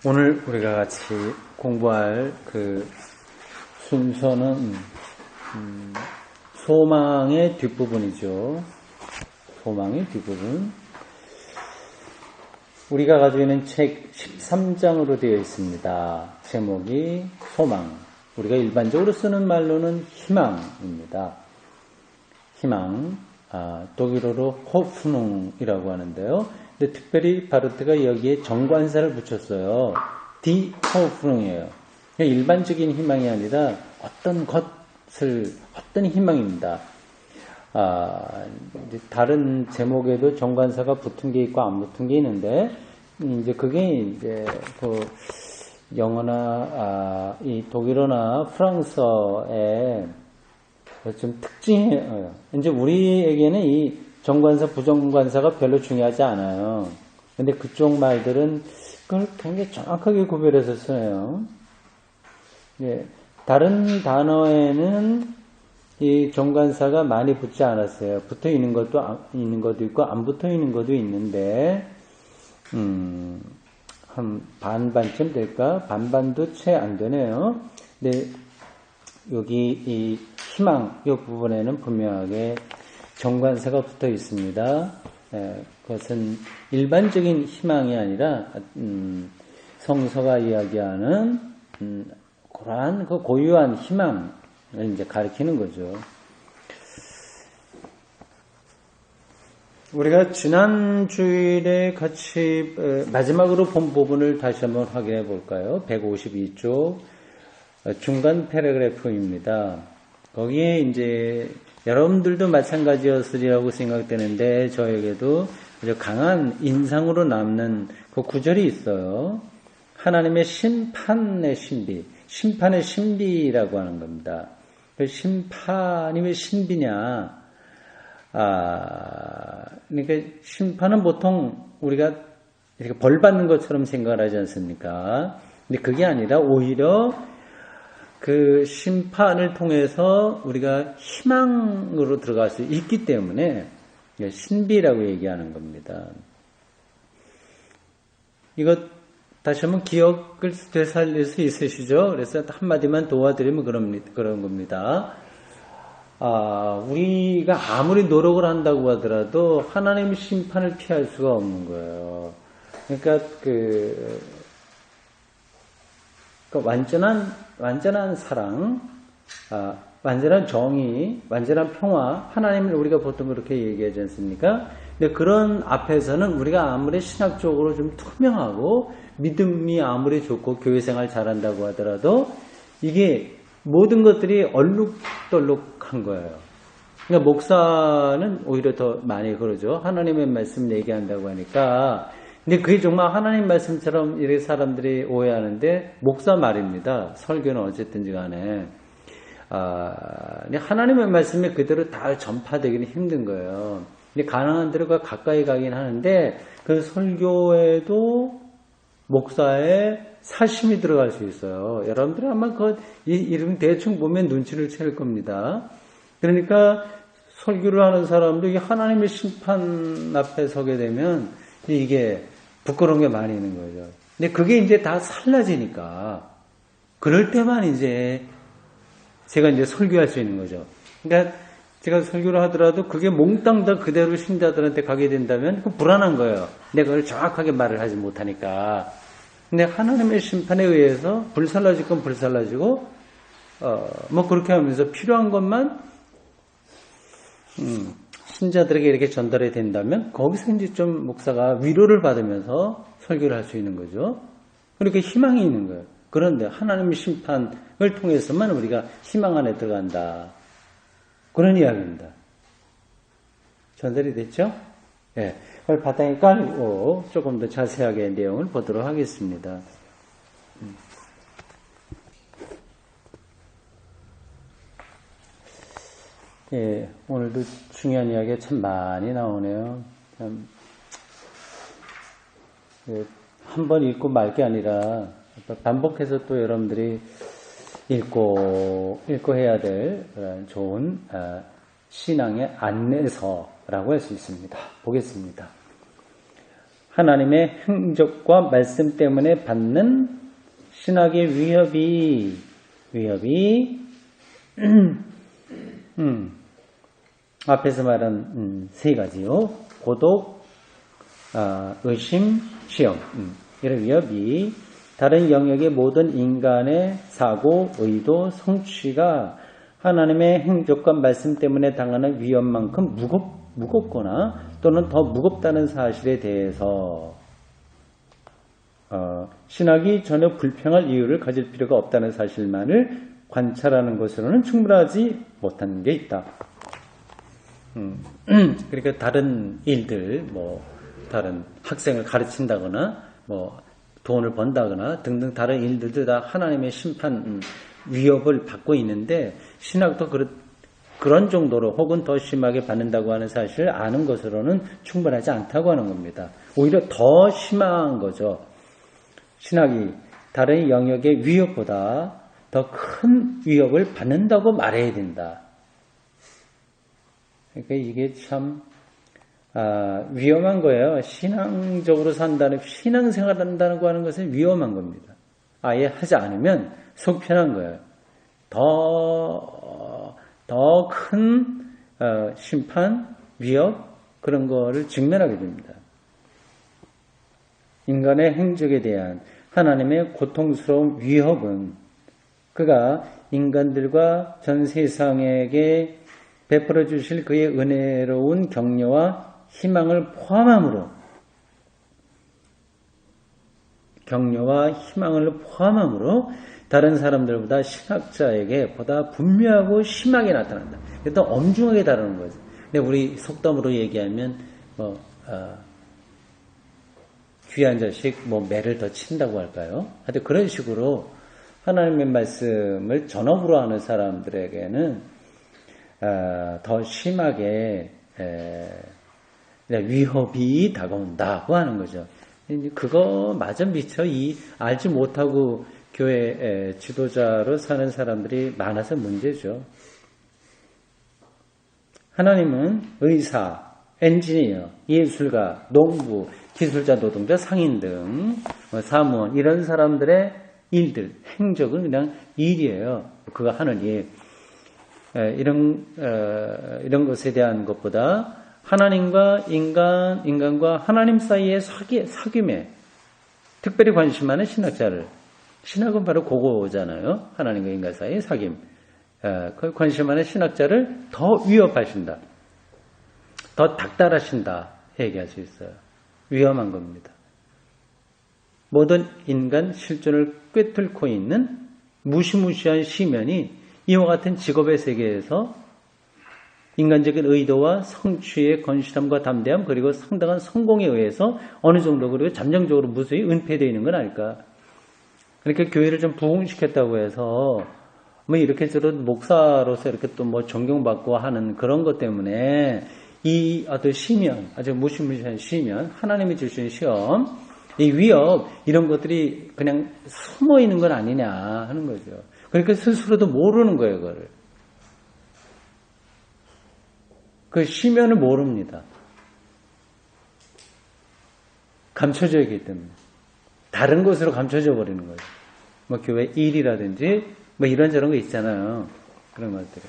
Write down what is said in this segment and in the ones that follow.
오늘 우리가 같이 공부할 그 순서는 소망의 뒷부분이죠. 소망의 뒷부분. 우리가 가지고 있는 책 13장으로 되어 있습니다. 제목이 소망. 우리가 일반적으로 쓰는 말로는 희망입니다. 희망. 독일어로 호프농이라고 하는데요. 근데 특별히 바르트가 여기에 정관사를 붙였어요. 디 호프농이에요. 일반적인 희망이 아니라 어떤 희망입니다. 다른 제목에도 정관사가 붙은 게 있고 안 붙은 게 있는데, 이제 그게 이제 영어나 이 독일어나 프랑스어의 좀 특징이에요. 이제 우리에게는 이 정관사, 부정관사가 별로 중요하지 않아요. 근데 그쪽 말들은 그걸 굉장히 정확하게 구별해서 쓰네요. 예, 다른 단어에는 이 정관사가 많이 붙지 않았어요. 붙어 있는 것도 있고 안 붙어 있는 것도 있는데 한 반반쯤 될까? 반반도 채 안 되네요. 근데 여기 이 희망 이 부분에는 분명하게 정관사가 붙어 있습니다. 그것은 일반적인 희망이 아니라 성서가 이야기하는 그러한 그 고유한 희망을 이제 가리키는 거죠. 우리가 지난 주일에 같이 마지막으로 본 부분을 다시 한번 확인해 볼까요? 152쪽 중간 패러그래프입니다. 거기에 이제 여러분들도 마찬가지였으리라고 생각되는데 저에게도 아주 강한 인상으로 남는 그 구절이 있어요. 하나님의 심판의 신비, 심판의 신비라고 하는 겁니다. 그 심판이 왜 신비냐? 그러니까 심판은 보통 우리가 이렇게 벌 받는 것처럼 생각을 하지 않습니까? 근데 그게 아니라 오히려 그 심판을 통해서 우리가 희망으로 들어갈 수 있기 때문에 신비라고 얘기하는 겁니다. 이거 다시 한번 기억을 되살릴 수 있으시죠? 그래서 한마디만 도와드리면 그런 겁니다. 우리가 아무리 노력을 한다고 하더라도 하나님의 심판을 피할 수가 없는 거예요. 그러니까 완전한 사랑, 완전한 정의, 완전한 평화, 하나님을 우리가 보통 그렇게 얘기하지 않습니까? 근데 그런 앞에서는 우리가 아무리 신학적으로 좀 투명하고 믿음이 아무리 좋고 교회생활 잘한다고 하더라도 이게 모든 것들이 얼룩덜룩한 거예요. 그러니까 목사는 오히려 더 많이 그러죠. 하나님의 말씀 얘기한다고 하니까. 근데 그게 정말 하나님 말씀처럼 이렇게 사람들이 오해하는데 목사 말입니다. 설교는 어쨌든지 간에. 근데 하나님의 말씀이 그대로 다 전파되기는 힘든 거예요. 근데 가능한 대로 가까이 가긴 하는데 그 설교에도 목사의 사심이 들어갈 수 있어요. 여러분들이 아마 이 이름 대충 보면 눈치를 채울 겁니다. 그러니까 설교를 하는 사람도 이 하나님의 심판 앞에 서게 되면 이게 부끄러운 게 많이 있는 거죠. 근데 그게 이제 다 살라지니까 그럴 때만 이제 제가 이제 설교할 수 있는 거죠. 그러니까 제가 설교를 하더라도 그게 몽땅 다 그대로 신자들한테 가게 된다면 불안한 거예요. 내가 그걸 정확하게 말을 하지 못하니까. 근데 하나님의 심판에 의해서 불살라질 건 불살라지고 그렇게 하면서 필요한 것만 신자들에게 이렇게 전달이 된다면 거기서 이제 좀 목사가 위로를 받으면서 설교를 할 수 있는 거죠. 그렇게 희망이 있는 거예요. 그런데 하나님의 심판을 통해서만 우리가 희망 안에 들어간다. 그런 이야기입니다. 전달이 됐죠? 예. 그걸 바탕에 깔고 조금 더 자세하게 내용을 보도록 하겠습니다. 예, 오늘도 중요한 이야기가 참 많이 나오네요. 한 번 읽고 말 게 아니라 반복해서 또 여러분들이 읽고 해야 될 그런 좋은 신앙의 안내서라고 할 수 있습니다. 보겠습니다. 하나님의 행적과 말씀 때문에 받는 신학의 위협이 앞에서 말한 세 가지요. 고독, 의심, 시험. 이런 위협이 다른 영역의 모든 인간의 사고, 의도, 성취가 하나님의 행적과 말씀 때문에 당하는 위험만큼 무겁거나 또는 더 무겁다는 사실에 대해서 신학이 전혀 불평할 이유를 가질 필요가 없다는 사실만을 관찰하는 것으로는 충분하지 못한 게 있다. 그러니까 다른 일들, 다른 학생을 가르친다거나, 돈을 번다거나 등등 다른 일들도 다 하나님의 심판, 위협을 받고 있는데 신학도 그런 정도로 혹은 더 심하게 받는다고 하는 사실을 아는 것으로는 충분하지 않다고 하는 겁니다. 오히려 더 심한 거죠. 신학이 다른 영역의 위협보다 더 큰 위협을 받는다고 말해야 된다. 그러니까 이게 참 위험한 거예요. 신앙적으로 신앙생활 한다고 하는 것은 위험한 겁니다. 아예 하지 않으면 속 편한 거예요. 더 큰 심판, 위협 그런 거를 직면하게 됩니다. 인간의 행적에 대한 하나님의 고통스러운 위협은 그가 인간들과 전 세상에게 베풀어 주실 그의 은혜로운 격려와 희망을 포함함으로 다른 사람들보다 신학자에게 보다 분명하고 심하게 나타난다. 더 엄중하게 다루는 거죠. 근데 우리 속담으로 얘기하면 귀한 자식 매를 더 친다고 할까요? 하여튼 그런 식으로 하나님의 말씀을 전업으로 하는 사람들에게는 더 심하게 위협이 다가온다고 하는 거죠. 그거마저 미처 알지 못하고 교회 지도자로 사는 사람들이 많아서 문제죠. 하나님은 의사, 엔지니어, 예술가, 농부, 기술자, 노동자, 상인 등 사무원 이런 사람들의 일들, 행적은 그냥 일이에요. 그가 하는 일. 이런 것에 대한 것보다 하나님과 인간과 하나님 사이의 사귐에 특별히 관심하는 신학은 바로 그거잖아요. 하나님과 인간 사이의 사귐. 관심하는 신학자를 더 위협하신다. 더 닥달하신다. 얘기할 수 있어요. 위험한 겁니다. 모든 인간 실존을 꿰뚫고 있는 무시무시한 시면이 이와 같은 직업의 세계에서 인간적인 의도와 성취의 건실함과 담대함 그리고 상당한 성공에 의해서 어느 정도 그리고 잠정적으로 무수히 은폐되어 있는 건 아닐까. 그러니까 교회를 좀 부흥시켰다고 해서 이렇게 저런 목사로서 이렇게 또 존경받고 하는 그런 것 때문에 이 어떤 시면, 아주 무시무시한 시면, 하나님이 주신 시험, 이 위협 이런 것들이 그냥 숨어 있는 건 아니냐 하는 거죠. 그러니까 스스로도 모르는 거예요, 그걸. 그 시면을 모릅니다. 감춰져 있기 때문에. 다른 것으로 감춰져 버리는 거죠. 교회 일이라든지, 이런저런 거 있잖아요. 그런 것들이.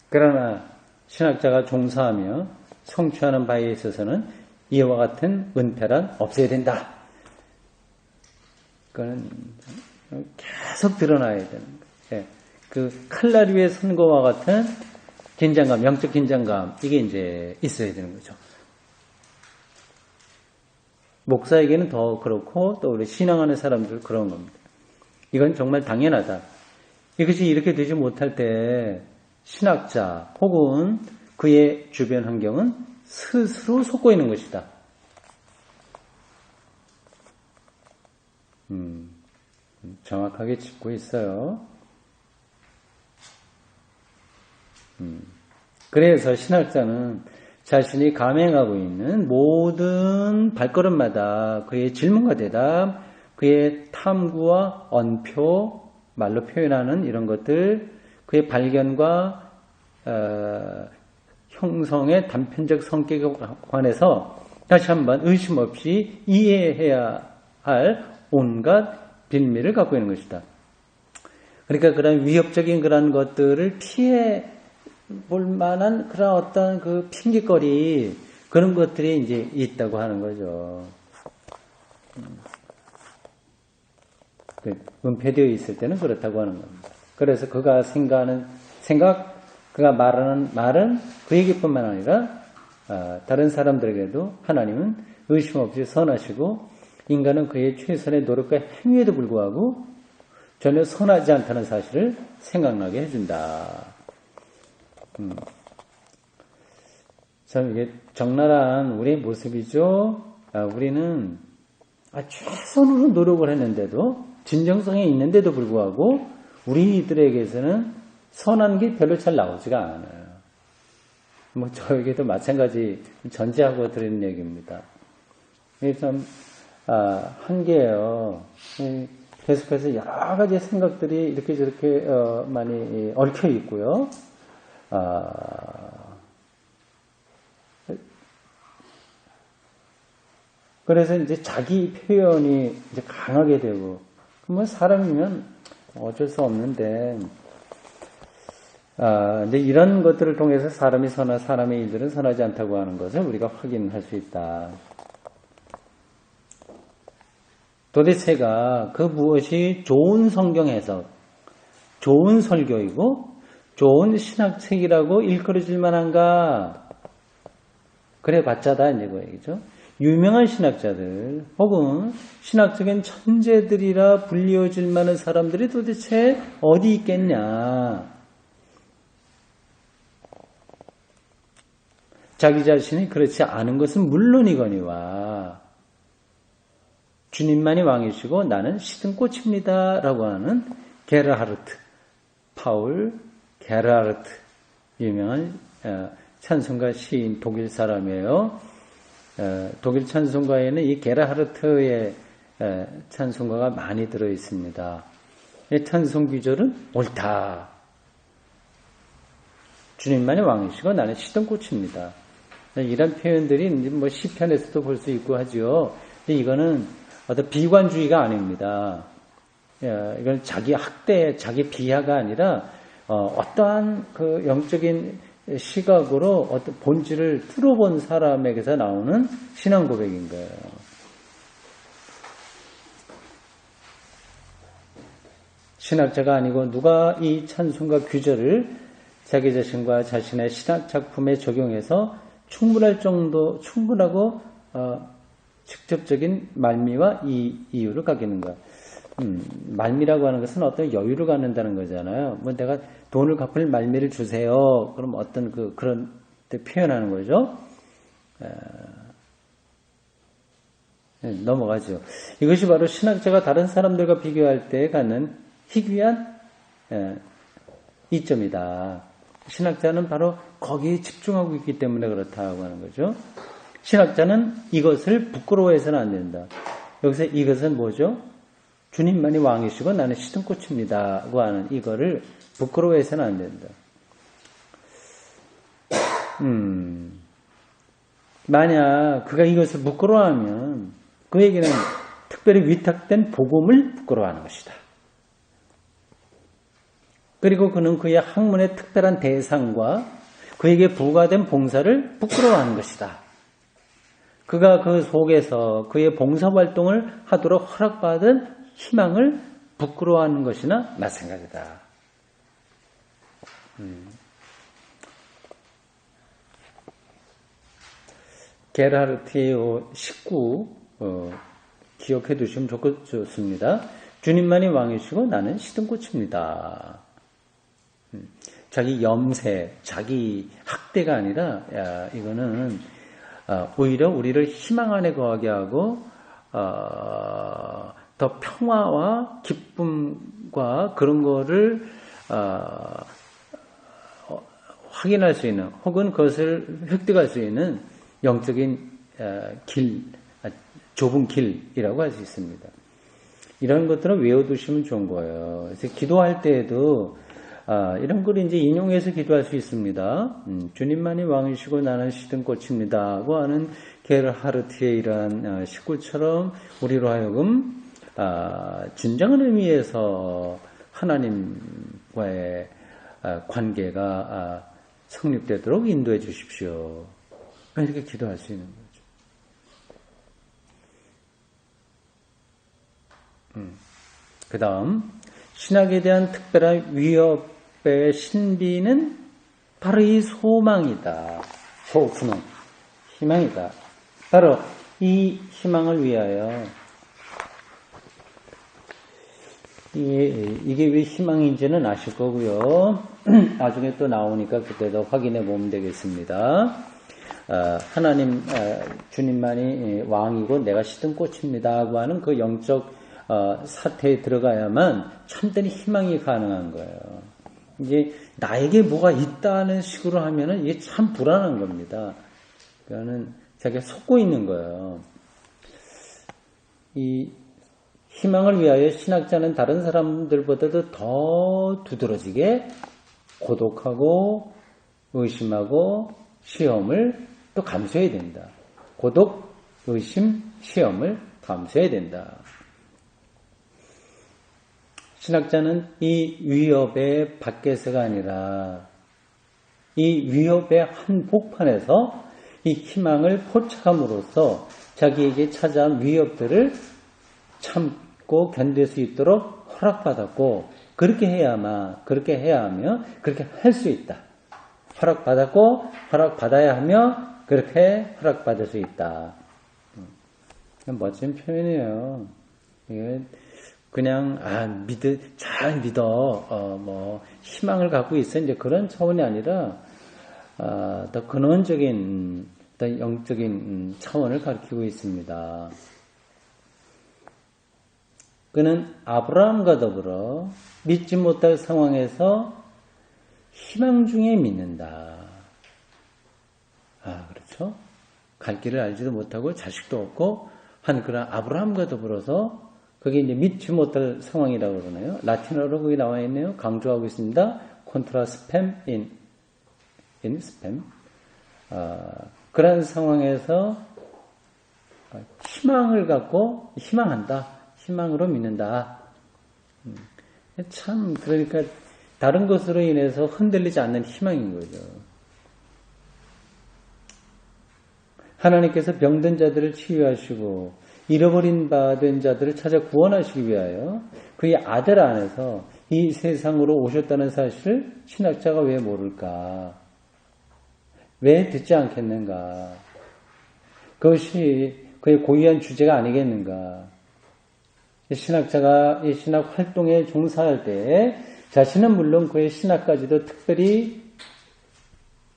그러나, 신학자가 종사하며 성취하는 바에 있어서는 이와 같은 은폐란 없어야 된다. 그거는 계속 드러나야 되는 거예요. 그 칼날 위의 선거와 같은 긴장감, 영적 긴장감, 이게 이제 있어야 되는 거죠. 목사에게는 더 그렇고 또 우리 신앙하는 사람들 그런 겁니다. 이건 정말 당연하다. 이것이 이렇게 되지 못할 때 신학자 혹은 그의 주변 환경은 스스로 속고 있는 것이다. 정확하게 짚고 있어요. 그래서 신학자는 자신이 감행하고 있는 모든 발걸음마다 그의 질문과 대답, 그의 탐구와 언표, 말로 표현하는 이런 것들, 그의 발견과 형성의 단편적 성격에 관해서 다시 한번 의심 없이 이해해야 할 온갖 빌미를 갖고 있는 것이다. 그러니까 그런 위협적인 그런 것들을 피해 볼 만한 그런 어떤 그 핑계거리 그런 것들이 이제 있다고 하는 거죠. 은폐되어 있을 때는 그렇다고 하는 겁니다. 그래서 그가 그가 말하는 말은 그에게뿐만 아니라 다른 사람들에게도 하나님은 의심 없이 선하시고 인간은 그의 최선의 노력과 행위에도 불구하고 전혀 선하지 않다는 사실을 생각나게 해준다. 참 이게 적나라한 우리의 모습이죠. 우리는 최선으로 노력을 했는데도 진정성이 있는데도 불구하고 우리들에게서는 선한 게 별로 잘 나오지가 않아요. 뭐 저에게도 마찬가지 전제하고 드리는 얘기입니다. 이게 참 한계예요. 계속해서 여러 가지 생각들이 이렇게 저렇게 많이 얽혀 있고요. 그래서 이제 자기 표현이 이제 강하게 되고, 뭐 사람이면 어쩔 수 없는데, 이제 이런 것들을 통해서 사람의 일들은 선하지 않다고 하는 것을 우리가 확인할 수 있다. 도대체가 그 무엇이 좋은 성경 해석, 좋은 설교이고 좋은 신학책이라고 일컬어질 만한가? 그래 봤자다 이제 그 얘기죠. 유명한 신학자들 혹은 신학적인 천재들이라 불리워질 만한 사람들이 도대체 어디 있겠냐? 자기 자신이 그렇지 않은 것은 물론이거니와 주님만이 왕이시고 나는 시든꽃입니다 라고 하는 게르하르트, 파울 게르하르트, 유명한 찬송가 시인 독일 사람이에요. 독일 찬송가에는 이 게르하르트의 찬송가가 많이 들어 있습니다. 이 찬송 귀절은 옳다. 주님만이 왕이시고 나는 시든꽃입니다. 이런 표현들이 뭐 시편에서도 볼 수 있고 하죠. 근데 이거는 어떤 비관주의가 아닙니다. 이건 자기 학대, 자기 비하가 아니라 어떠한 그 영적인 시각으로 어떤 본질을 뚫어본 사람에게서 나오는 신앙 고백인 거예요. 신학자가 아니고 누가 이 찬송가 규절을 자기 자신과 자신의 신학 작품에 적용해서 충분하고 직접적인 말미와 이유를 갖기는 거야. 말미라고 하는 것은 어떤 여유를 갖는다는 거잖아요. 뭐 내가 돈을 갚을 말미를 주세요. 그럼 어떤 그런 때 표현하는 거죠. 넘어가죠. 이것이 바로 신학자가 다른 사람들과 비교할 때 갖는 희귀한 이점이다. 신학자는 바로 거기에 집중하고 있기 때문에 그렇다고 하는 거죠. 신학자는 이것을 부끄러워해서는 안 된다. 여기서 이것은 뭐죠? 주님만이 왕이시고 나는 시든꽃입니다고 하는 이거를 부끄러워해서는 안 된다. 만약 그가 이것을 부끄러워하면 그에게는 특별히 위탁된 복음을 부끄러워하는 것이다. 그리고 그는 그의 학문의 특별한 대상과 그에게 부과된 봉사를 부끄러워하는 것이다. 그가 그 속에서 그의 봉사활동을 하도록 허락받은 희망을 부끄러워하는 것이나 마찬가지다. 게르하르트의 19 기억해 두시면 좋습니다. 주님만이 왕이시고 나는 시든꽃입니다. 자기 염세, 자기 학대가 아니라 이거는 오히려 우리를 희망 안에 거하게 하고 더 평화와 기쁨과 그런 거를 확인할 수 있는 혹은 그것을 획득할 수 있는 영적인 좁은 길이라고 할 수 있습니다. 이런 것들은 외워두시면 좋은 거예요. 그래서 기도할 때에도 이런 걸 이제 인용해서 기도할 수 있습니다. 주님만이 왕이시고 나는 시든 꽃입니다. 하고 하는 게르하르트의 이러한 식구처럼 우리로 하여금 진정한 의미에서 하나님과의 관계가 성립되도록 인도해 주십시오. 이렇게 기도할 수 있는 거죠. 그 다음 신학에 대한 특별한 위협의 신비는 바로 이 소망이다. 소분은 희망이다. 바로 이 희망을 위하여 이게 왜 희망인지는 아실 거고요. 나중에 또 나오니까 그때도 확인해 보면 되겠습니다. 하나님 주님만이 왕이고 내가 시든 꽃입니다 하고 하는 그 영적 사태에 들어가야만 참된 희망이 가능한 거예요. 이제 나에게 뭐가 있다는 식으로 하면은 이게 참 불안한 겁니다. 그러니까는 자기가 속고 있는 거예요. 이 희망을 위하여 신학자는 다른 사람들보다도 더 두드러지게 고독하고 의심하고 시험을 또 감수해야 된다. 고독, 의심, 시험을 감수해야 된다. 신학자는 이 위협의 밖에서가 아니라 이 위협의 한복판에서 이 희망을 포착함으로써 자기에게 찾아온 위협들을 참고 견딜 수 있도록 허락받았고 그렇게 해야 하며 그렇게 할 수 있다. 허락받았고 허락받아야 하며 그렇게 허락받을 수 있다. 멋진 표현이에요. 이게 그냥 잘 믿어 희망을 갖고 있어 이제 그런 차원이 아니라 더 근원적인 더 영적인 차원을 가리키고 있습니다. 그는 아브라함과 더불어 믿지 못할 상황에서 희망 중에 믿는다. 그렇죠? 갈 길을 알지도 못하고 자식도 없고 한 그런 아브라함과 더불어서 그게 이제 믿지 못할 상황이라고 그러나요? 라틴어로 거기 나와 있네요. 강조하고 있습니다. contra spem in spam. 그런 상황에서 희망을 갖고 희망한다. 희망으로 믿는다. 참 그러니까 다른 것으로 인해서 흔들리지 않는 희망인 거죠. 하나님께서 병든 자들을 치유하시고 잃어버린 바 된 자들을 찾아 구원하시기 위하여 그의 아들 안에서 이 세상으로 오셨다는 사실을 신학자가 왜 모를까? 왜 듣지 않겠는가? 그것이 그의 고유한 주제가 아니겠는가? 신학자가 이 신학 활동에 종사할 때 자신은 물론 그의 신학까지도 특별히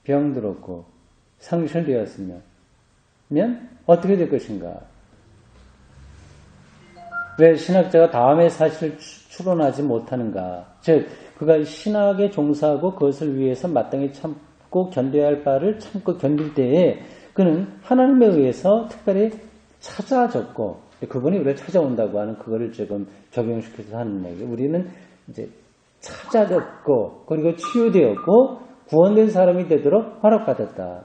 병들었고 상실되었으면 어떻게 될 것인가? 왜 신학자가 다음의 사실을 추론하지 못하는가? 즉 그가 신학에 종사하고 그것을 위해서 마땅히 참고 견뎌야 할 바를 참고 견딜 때에 그는 하나님에 의해서 특별히 찾아졌고 그분이 우리를 찾아온다고 하는 그거를 지금 적용시켜서 하는 얘기. 우리는 이제 찾아졌고 그리고 치유되었고 구원된 사람이 되도록 허락받았다.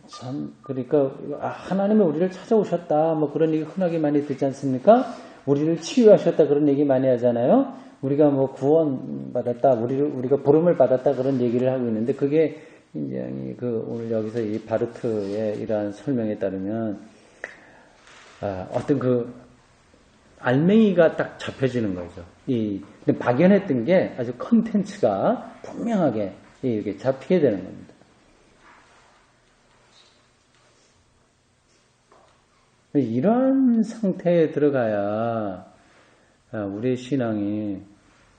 참 그러니까 하나님이 우리를 찾아오셨다. 뭐 그런 얘기 흔하게 많이 듣지 않습니까? 우리를 치유하셨다 그런 얘기 많이 하잖아요. 우리가 뭐 구원받았다, 우리가 부름을 받았다 그런 얘기를 하고 있는데 그게 굉장히 오늘 여기서 이 바르트의 이러한 설명에 따르면 어떤 알맹이가 딱 잡혀지는 거죠. 근데 박연했던 게 아주 컨텐츠가 분명하게 이렇게 잡히게 되는 겁니다. 이러한 상태에 들어가야 우리의 신앙이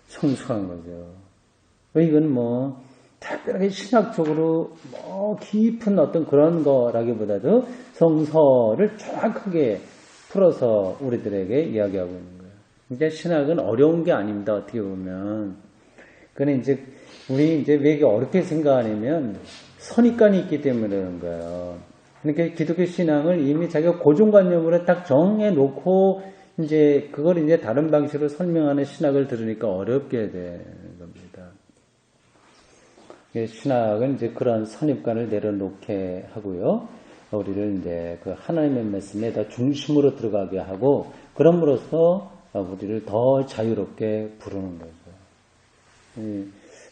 성숙한 거죠. 이건 특별하게 신학적으로 깊은 어떤 그런 거라기보다도 성서를 정확하게 풀어서 우리들에게 이야기하고 있는 거예요. 그러니까 신학은 어려운 게 아닙니다. 어떻게 보면. 그는 우리 왜 이게 어렵게 생각하냐면 선입관이 있기 때문에 그런 거예요. 그러니까 기독교 신앙을 이미 자기가 고정관념으로 딱 정해놓고 이제 그걸 이제 다른 방식으로 설명하는 신학을 들으니까 어렵게 되는 겁니다. 신학은 이제 그런 선입관을 내려놓게 하고요. 우리를 이제 그 하나님의 말씀에 더 중심으로 들어가게 하고, 그럼으로써 우리를 더 자유롭게 부르는 거죠.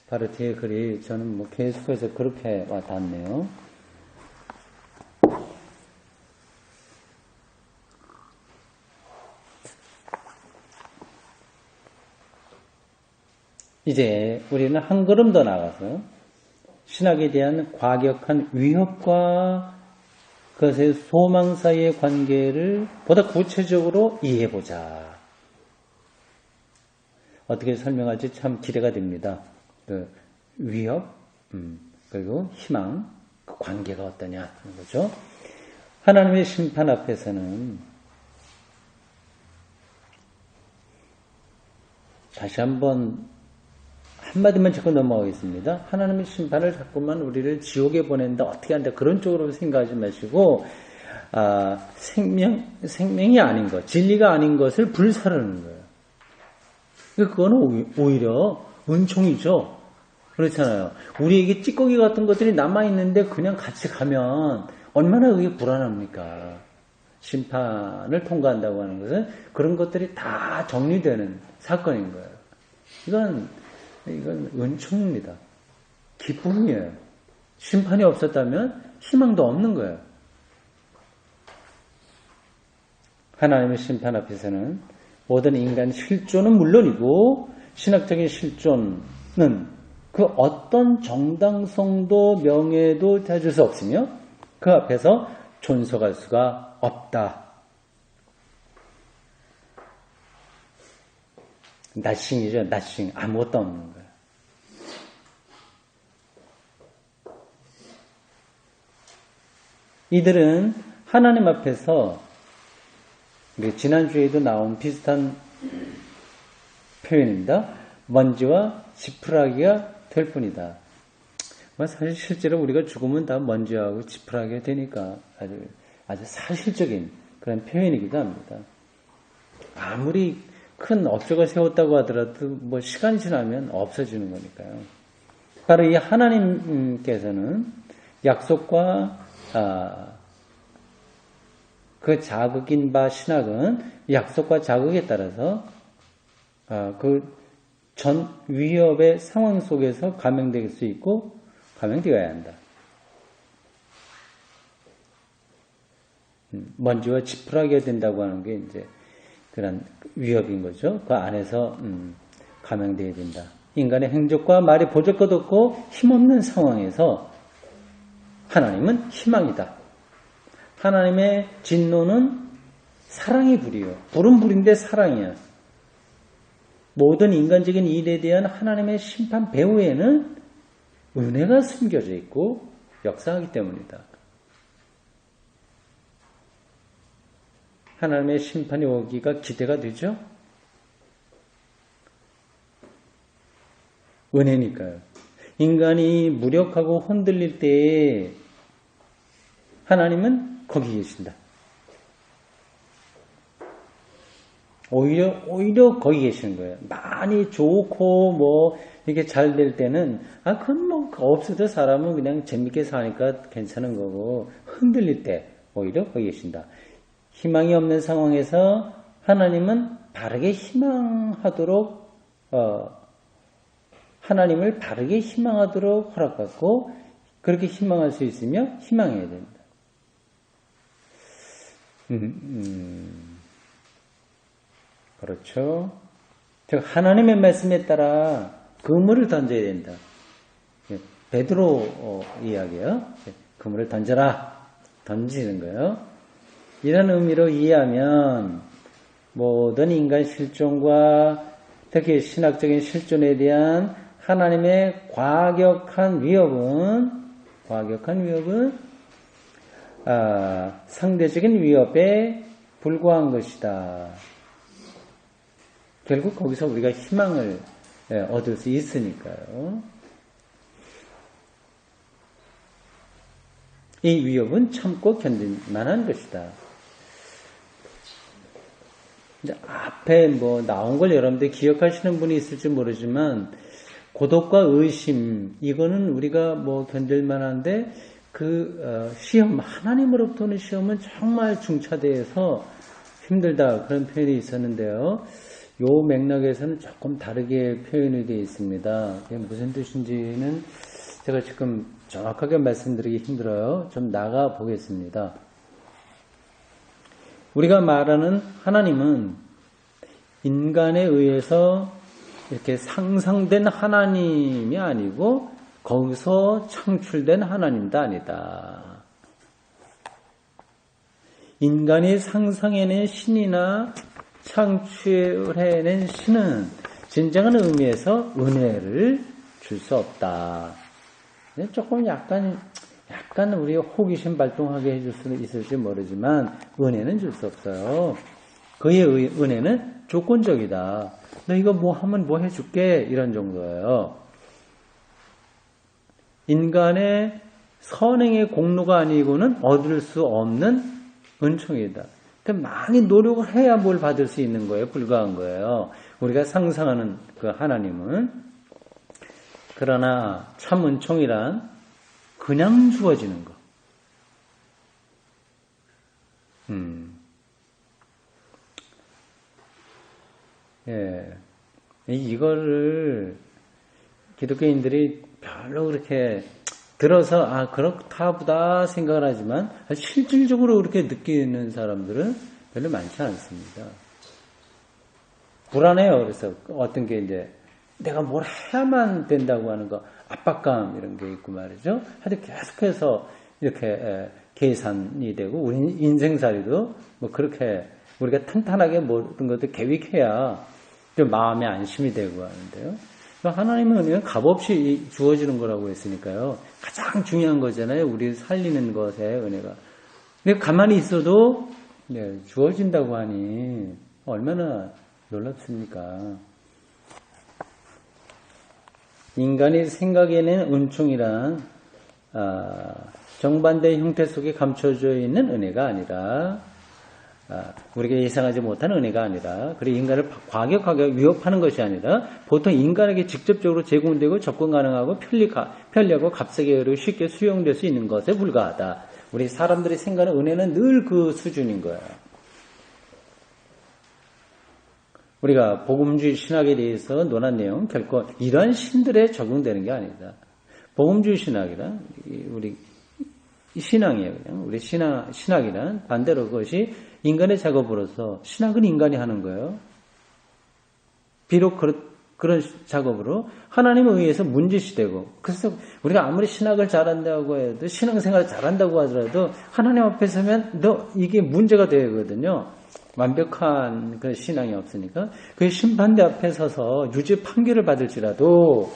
바르티의 글이 저는 뭐 계속해서 그렇게 와 닿네요. 이제 우리는 한 걸음 더 나가서 신학에 대한 과격한 위협과 그것의 소망 사이의 관계를 보다 구체적으로 이해해보자. 어떻게 설명할지 참 기대가 됩니다. 그 위협, 그리고 희망, 그 관계가 어떠냐 하는 거죠. 하나님의 심판 앞에서는 다시 한번 한마디만 짚고 넘어가겠습니다. 하나님의 심판을 자꾸만 우리를 지옥에 보낸다, 어떻게 한다, 그런 쪽으로 생각하지 마시고, 생명이 아닌 것, 진리가 아닌 것을 불사르는 거예요. 그거는 오히려 은총이죠. 그렇잖아요. 우리에게 찌꺼기 같은 것들이 남아있는데 그냥 같이 가면 얼마나 그게 불안합니까? 심판을 통과한다고 하는 것은 그런 것들이 다 정리되는 사건인 거예요. 이건 은총입니다. 기쁨이에요. 심판이 없었다면 희망도 없는 거예요. 하나님의 심판 앞에서는 모든 인간 실존은 물론이고 신학적인 실존은 그 어떤 정당성도 명예도 해줄 수 없으며 그 앞에서 존속할 수가 없다. nothing이죠. nothing. 아무것도 없는 거예요. 이들은 하나님 앞에서 지난주에도 나온 비슷한 표현입니다. 먼지와 지푸라기가 될 뿐이다. 사실 실제로 우리가 죽으면 다 먼지하고 지푸라기가 되니까 아주 사실적인 그런 표현이기도 합니다. 아무리 큰 업적을 세웠다고 하더라도 뭐 시간이 지나면 없어지는 거니까요. 바로 이 하나님께서는 약속과 그 자극인 바 신학은 약속과 자극에 따라서 그 전 위협의 상황 속에서 감행될 수 있고 감행되어야 한다. 먼지와 지푸라기가 된다고 하는 게 이제 그런 위협인 거죠. 그 안에서 감행되어야 된다. 인간의 행적과 말이 보잘것 없고 힘없는 상황에서 하나님은 희망이다. 하나님의 진노는 사랑의 불이요. 불은 불인데 사랑이야. 모든 인간적인 일에 대한 하나님의 심판 배후에는 은혜가 숨겨져 있고 역사하기 때문이다. 하나님의 심판이 오기가 기대가 되죠? 은혜니까요. 인간이 무력하고 흔들릴 때에 하나님은 거기 계신다. 오히려 거기 계시는 거예요. 많이 좋고 뭐 이게 잘 될 때는 그건 뭐 없어도 사람은 그냥 재밌게 사니까 괜찮은 거고 흔들릴 때 오히려 거기 계신다. 희망이 없는 상황에서 하나님은 바르게 희망하도록 하나님을 바르게 희망하도록 허락받고 그렇게 희망할 수 있으며 희망해야 된다. 그렇죠. 즉 하나님의 말씀에 따라 그물을 던져야 된다. 베드로 이야기요. 그물을 던져라. 던지는 거예요. 이런 의미로 이해하면 모든 인간 실존과 특히 신학적인 실존에 대한 하나님의 과격한 위협은 상대적인 위협에 불과한 것이다. 결국 거기서 우리가 희망을 얻을 수 있으니까요. 이 위협은 참고 견딜 만한 것이다. 이제 앞에 뭐 나온 걸 여러분들 기억하시는 분이 있을지 모르지만 고독과 의심 이거는 우리가 뭐 견딜 만한데 시험 하나님으로부터 오는 시험은 정말 중차대해서 힘들다 그런 표현이 있었는데요. 요 맥락에서는 조금 다르게 표현이 되어 있습니다. 그게 무슨 뜻인지는 제가 지금 정확하게 말씀드리기 힘들어요. 좀 나가 보겠습니다. 우리가 말하는 하나님은 인간에 의해서 이렇게 상상된 하나님이 아니고 거기서 창출된 하나님도 아니다. 인간이 상상해낸 신이나 창출해낸 신은 진정한 의미에서 은혜를 줄 수 없다. 조금 약간 우리 호기심 발동하게 해줄 수는 있을지 모르지만 은혜는 줄 수 없어요. 그의 은혜는 조건적이다. 너 이거 뭐 하면 뭐 해줄게 이런 정도예요. 인간의 선행의 공로가 아니고는 얻을 수 없는 은총이다. 그러니까 많이 노력을 해야 뭘 받을 수 있는 거예요. 불가한 거예요. 우리가 상상하는 그 하나님은. 그러나 참 은총이란 그냥 주어지는 거. 예. 이거를 기독교인들이 별로 그렇게 들어서 그렇다 보다 생각을 하지만 실질적으로 그렇게 느끼는 사람들은 별로 많지 않습니다. 불안해요. 그래서 어떤 게 이제 내가 뭘 해야만 된다고 하는 거 압박감 이런 게 있고 말이죠. 하여튼 계속해서 이렇게 계산이 되고 우리 인생살이도 뭐 그렇게 우리가 탄탄하게 모든 것들 계획해야 좀 마음에 안심이 되고 하는데요. 하나님의 은혜는 값없이 주어지는 거라고 했으니까요. 가장 중요한 거잖아요. 우리를 살리는 것에 은혜가. 근데 가만히 있어도 주어진다고 하니 얼마나 놀랍습니까? 인간이 생각해낸 은총이란 정반대의 형태 속에 감춰져 있는 은혜가 아니라 우리가 예상하지 못한 은혜가 아니라 그리고 인간을 과격하게 위협하는 것이 아니라 보통 인간에게 직접적으로 제공되고 접근 가능하고 편리하고 값싸게 그리고 쉽게 수용될 수 있는 것에 불과하다. 우리 사람들이 생각하는 은혜는 늘 그 수준인 거예요. 우리가 복음주의 신학에 대해서 논한 내용 결코 이러한 신들에 적용되는 게 아니다. 복음주의 신학이란 우리 신앙이에요. 그냥 우리 신학이란 반대로 그것이 인간의 작업으로서 신학은 인간이 하는 거예요. 비록 그런 작업으로 하나님에 의해서 문제시되고 그래서 우리가 아무리 신학을 잘한다고 해도 신앙생활을 잘한다고 하더라도 하나님 앞에 서면 이게 문제가 되거든요. 완벽한 그 신앙이 없으니까 그 심판대 앞에 서서 유죄 판결을 받을지라도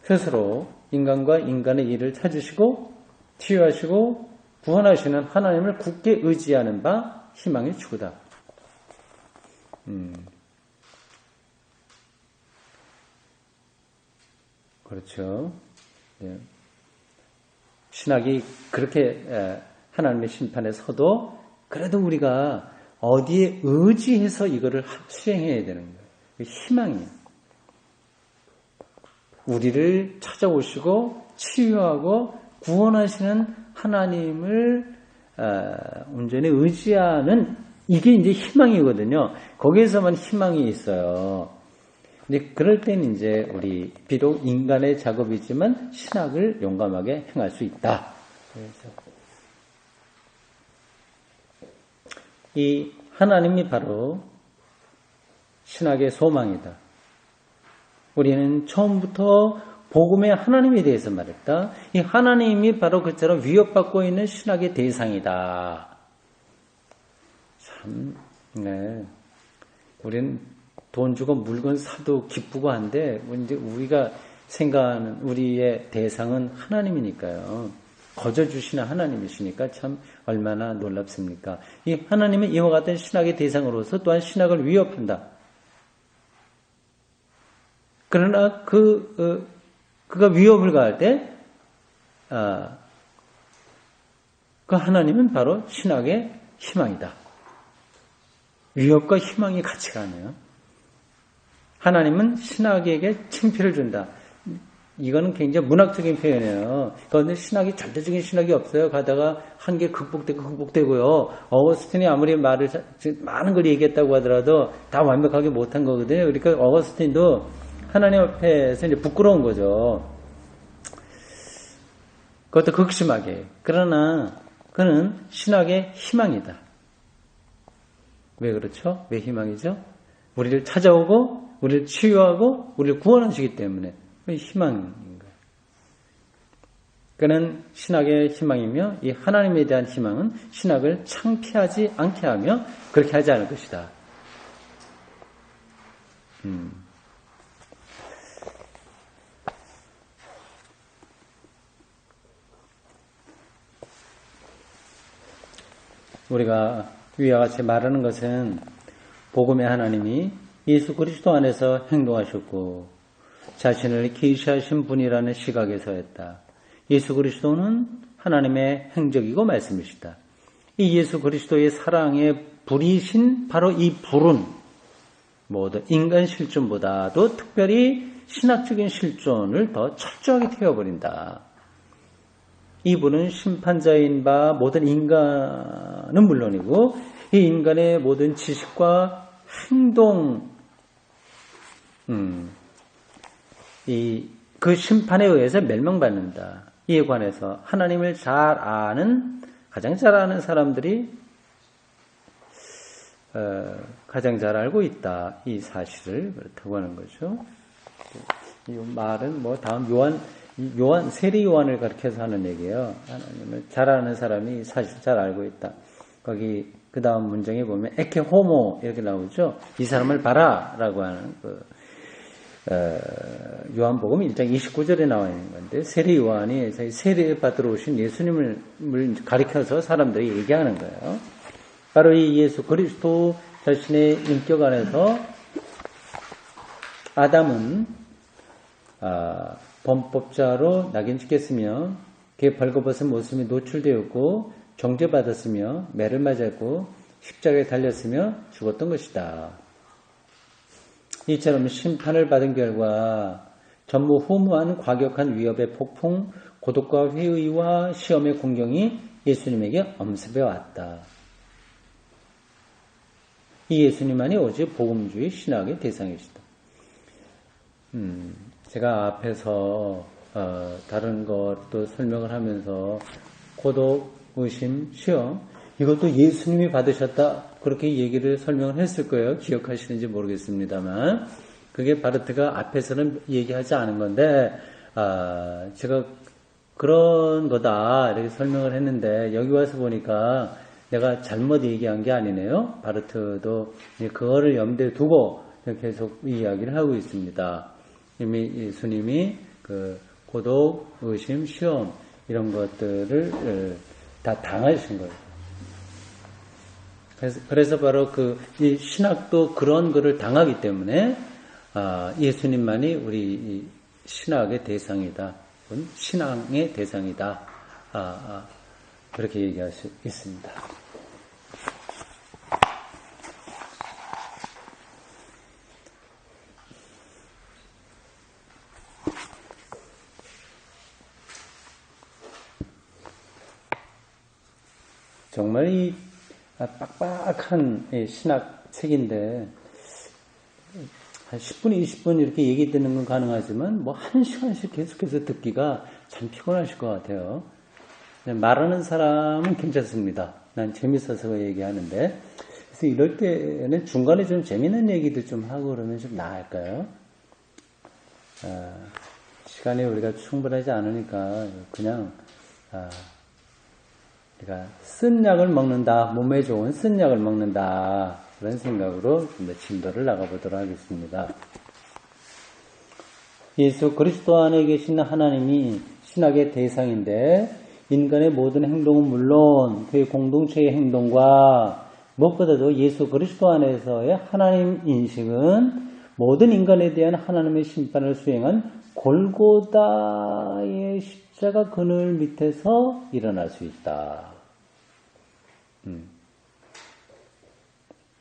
스스로 인간과 인간의 일을 찾으시고 치유하시고 구원하시는 하나님을 굳게 의지하는 바 희망의 추구다. 그렇죠. 예. 신학이 그렇게 하나님의 심판에 서도 그래도 우리가 어디에 의지해서 이거를 수행해야 되는 거예요. 희망이에요. 우리를 찾아오시고 치유하고 구원하시는 하나님을 온전히 의지하는 이게 이제 희망이거든요. 거기에서만 희망이 있어요. 근데 그럴 때는 이제 우리 비록 인간의 작업이지만 신학을 용감하게 행할 수 있다. 그래서 이 하나님이 바로 신학의 소망이다. 우리는 처음부터 복음의 하나님에 대해서 말했다. 이 하나님이 바로 그처럼 위협받고 있는 신학의 대상이다. 참, 네. 우리는 돈 주고 물건 사도 기쁘고 한데, 이제 우리가 생각하는 우리의 대상은 하나님이니까요. 거저 주시는 하나님이시니까 참 얼마나 놀랍습니까? 이 하나님은 이와 같은 신학의 대상으로서 또한 신학을 위협한다. 그러나 그가 위협을 가할 때, 그 하나님은 바로 신학의 희망이다. 위협과 희망이 같이 가네요. 하나님은 신학에게 칭피를 준다. 이거는 굉장히 문학적인 표현이에요. 그런데 신학이 절대적인 신학이 없어요. 가다가 한계 극복되고요. 어거스틴이 아무리 많은 걸 얘기했다고 하더라도 다 완벽하게 못한 거거든요. 그러니까 어거스틴도 하나님 앞에서 이제 부끄러운 거죠. 그것도 극심하게. 그러나 그는 신학의 희망이다. 왜 그렇죠? 왜 희망이죠? 우리를 찾아오고 우리를 치유하고 우리를 구원하시기 때문에 희망인 거예요. 그는 신학의 희망이며 이 하나님에 대한 희망은 신학을 창피하지 않게 하며 그렇게 하지 않을 것이다. 우리가 위와 같이 말하는 것은 복음의 하나님이 예수 그리스도 안에서 행동하셨고 자신을 계시하신 분이라는 시각에서 했다. 예수 그리스도는 하나님의 행적이고 말씀이시다. 이 예수 그리스도의 사랑의 불이신 바로 이 불은 모두 인간 실존보다도 특별히 신학적인 실존을 더 철저하게 태워버린다. 이 불은 심판자인 바 모든 인간은 물론이고 이 인간의 모든 지식과 행동 그 심판에 의해서 멸망받는다. 이에 관해서 하나님을 가장 잘 아는 사람들이 가장 잘 알고 있다. 이 사실을 그렇다고 하는 거죠. 이 말은 다음 세례 요한을 가르쳐서 하는 얘기예요. 하나님을 잘 아는 사람이 사실 잘 알고 있다. 거기 그 다음 문장에 보면 에케 호모 이렇게 나오죠. 이 사람을 봐라라고 하는 요한복음 1장 29절에 나와 있는 건데 세례 요한이 세례 받으러 오신 예수님을 가리켜서 사람들이 얘기하는 거예요. 바로 이 예수 그리스도 자신의 인격 안에서 아담은 범법자로 낙인 찍혔으며 그의 벌거벗은 모습이 노출되었고 정죄받았으며 매를 맞았고 십자가에 달렸으며 죽었던 것이다. 이처럼 심판을 받은 결과 전무후무한 과격한 위협의 폭풍, 고독과 회의와 시험의 공경이 예수님에게 엄습해 왔다. 이 예수님만이 오직 복음주의 신학의 대상이시다. 제가 앞에서 다른 것도 설명을 하면서 고독, 의심, 시험 이것도 예수님이 받으셨다 그렇게 얘기를 설명을 했을 거예요. 기억하시는지 모르겠습니다만 그게 바르트가 앞에서는 얘기하지 않은 건데 제가 그런 거다 이렇게 설명을 했는데 여기 와서 보니까 내가 잘못 얘기한 게 아니네요. 바르트도 그거를 염두에 두고 계속 이야기를 하고 있습니다. 이미 예수님이 그 고독, 의심, 시험 이런 것들을 다 당하신 거예요. 그래서 바로 이 신학도 그런 거를 당하기 때문에 예수님만이 우리 신학의 대상이다, 신앙의 대상이다, 그렇게 얘기할 수 있습니다. 정말 이 빡빡한 신학 책인데 한 10분, 20분 이렇게 얘기 듣는 건 가능하지만 1시간씩 계속해서 듣기가 참 피곤하실 것 같아요. 말하는 사람은 괜찮습니다. 난 재밌어서 얘기하는데 그래서 이럴 때는 중간에 좀 재밌는 얘기도 좀 하고 그러면 좀 나을까요? 시간이 우리가 충분하지 않으니까 그냥 그러니까 쓴 약을 먹는다, 몸에 좋은 쓴 약을 먹는다 그런 생각으로 좀 더 진도를 나가보도록 하겠습니다. 예수 그리스도 안에 계신 하나님이 신학의 대상인데 인간의 모든 행동은 물론 그의 공동체의 행동과 무엇보다도 예수 그리스도 안에서의 하나님 인식은 모든 인간에 대한 하나님의 심판을 수행한 골고다의 십자가 그늘 밑에서 일어날 수 있다.